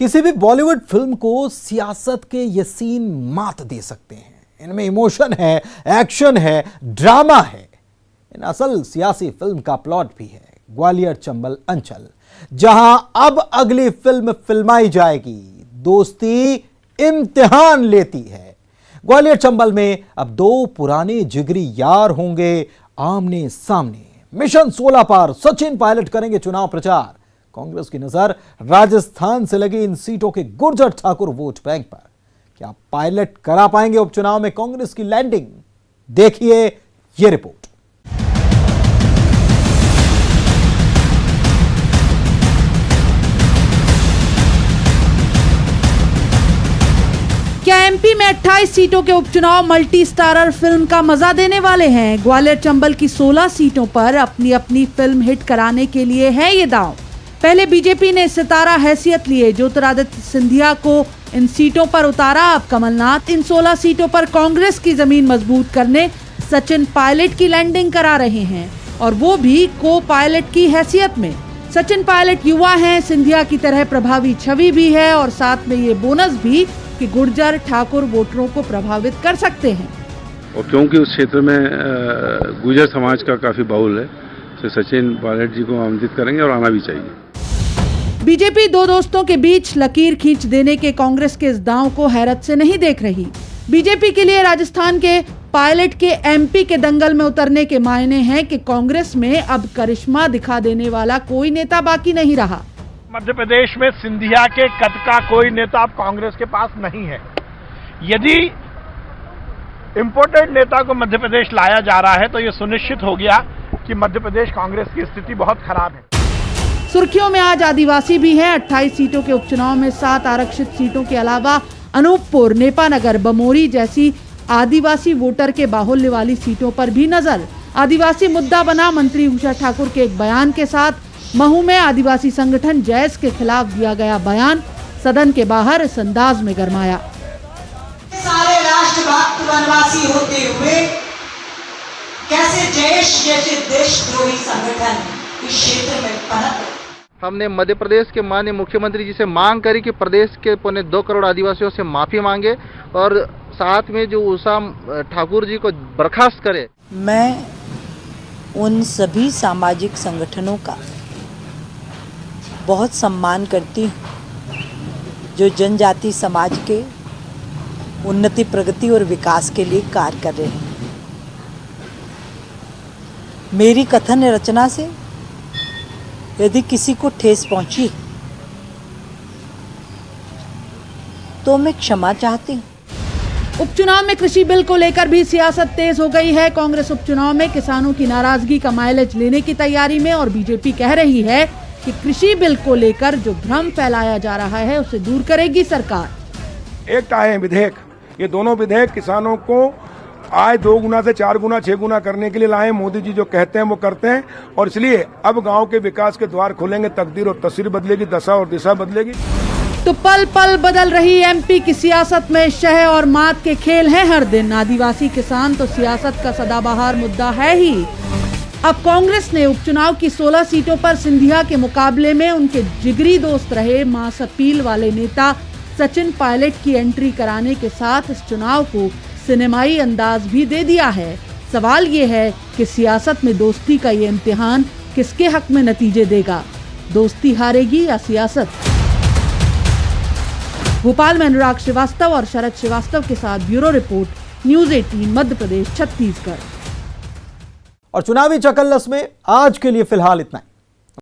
किसी भी बॉलीवुड फिल्म को सियासत के ये सीन मात दे सकते हैं। इनमें इमोशन है, एक्शन है, ड्रामा है। इन असल सियासी फिल्म का प्लॉट भी है ग्वालियर चंबल अंचल, जहां अब अगली फिल्म फिल्माई जाएगी। दोस्ती इम्तिहान लेती है। ग्वालियर चंबल में अब दो पुराने जिगरी यार होंगे आमने सामने। मिशन 16 पर सचिन पायलट करेंगे चुनाव प्रचार। कांग्रेस की नजर राजस्थान से लगी इन सीटों के गुर्जर ठाकुर वोट बैंक पर। क्या पायलट करा पाएंगे उपचुनाव में कांग्रेस की लैंडिंग? देखिए ये रिपोर्ट। क्या एमपी में 28 सीटों के उपचुनाव मल्टी स्टारर फिल्म का मजा देने वाले हैं? ग्वालियर चंबल की 16 सीटों पर अपनी अपनी फिल्म हिट कराने के लिए है ये दांव। पहले बीजेपी ने सितारा हैसियत लिए ज्योतिरादित्य सिंधिया को इन सीटों पर उतारा। अब कमलनाथ इन 16 सीटों पर कांग्रेस की जमीन मजबूत करने सचिन पायलट की लैंडिंग करा रहे हैं, और वो भी को पायलट की हैसियत में। सचिन पायलट युवा हैं, सिंधिया की तरह प्रभावी छवि भी है, और साथ में ये बोनस भी कि गुर्जर ठाकुर वोटरों को प्रभावित कर सकते हैं। और क्योंकि उस क्षेत्र में गुर्जर समाज का काफी बाहुल है, तो सचिन पायलट जी को आमंत्रित करेंगे और आना भी चाहिए। बीजेपी दो दोस्तों के बीच लकीर खींच देने के कांग्रेस के इस दांव को हैरत से नहीं देख रही। बीजेपी के लिए राजस्थान के पायलट के एमपी के दंगल में उतरने के मायने हैं कि कांग्रेस में अब करिश्मा दिखा देने वाला कोई नेता बाकी नहीं रहा। मध्य प्रदेश में सिंधिया के कद का कोई नेता अब कांग्रेस के पास नहीं है। यदि इंपोर्टेड नेता को मध्य प्रदेश लाया जा रहा है तो यह सुनिश्चित हो गया कि मध्य प्रदेश कांग्रेस की स्थिति बहुत खराब है। सुर्खियों में आज आदिवासी भी हैं। 28 सीटों के उपचुनाव में 7 आरक्षित सीटों के अलावा अनूपपुर, नेपानगर, बमोरी जैसी आदिवासी वोटर के बाहुल्य वाली सीटों पर भी नजर। आदिवासी मुद्दा बना मंत्री उषा ठाकुर के एक बयान के साथ। महू में आदिवासी संगठन जैस के खिलाफ दिया गया बयान सदन के बाहर इस अंदाज में गरमाया। सारे राष्ट्रभक्त वनवासी होते हुए कैसे जैश जैसे देशद्रोही संगठन इस क्षेत्र में पनप। हमने मध्य प्रदेश के माननीय मुख्यमंत्री जी से मांग करी कि प्रदेश के 2 करोड़ आदिवासियों से माफी मांगे और साथ में जो उषा ठाकुर जी को बर्खास्त करे। मैं उन सभी सामाजिक संगठनों का बहुत सम्मान करती हूँ जो जनजाति समाज के उन्नति, प्रगति और विकास के लिए कार्य कर रहे हैं। मेरी कथन रचना से यदि किसी को ठेस पहुंची तो मैं क्षमा चाहती हूँ। उपचुनाव में कृषि बिल को लेकर भी सियासत तेज हो गई है। कांग्रेस उपचुनाव में किसानों की नाराजगी का माइलेज लेने की तैयारी में, और बीजेपी कह रही है कि कृषि बिल को लेकर जो भ्रम फैलाया जा रहा है उसे दूर करेगी सरकार। एक आए विधेयक, ये दोनों विधेयक किसानों को आय 2 गुना से 4 गुना 6 गुना करने के लिए लाए। मोदी जी जो कहते हैं वो करते हैं, और इसलिए अब गांव के विकास के द्वार खुलेंगे, तकदीर और तस्वीर बदलेगी, दशा और दिशा बदलेगी। तो पल पल बदल रही एमपी की सियासत में शह और मात के खेल हैं हर दिन। आदिवासी किसान तो सियासत का सदाबहार मुद्दा है ही। अब कांग्रेस ने उपचुनाव की 16 सीटों पर सिंधिया के मुकाबले में उनके जिगरी दोस्त रहे मास अपील वाले नेता सचिन पायलट की एंट्री कराने के साथ इस चुनाव को सिनेमाई अंदाज भी दे दिया है। सवाल ये है कि सियासत में दोस्ती का ये इम्तिहान किसके हक में नतीजे देगा? दोस्ती हारेगी या सियासत? भोपाल में अनुराग श्रीवास्तव और शरद श्रीवास्तव के साथ bureau report, news 18 Madhya Pradesh Chhattisgarh. और चुनावी चकल्लस में आज के लिए फिलहाल इतना ही।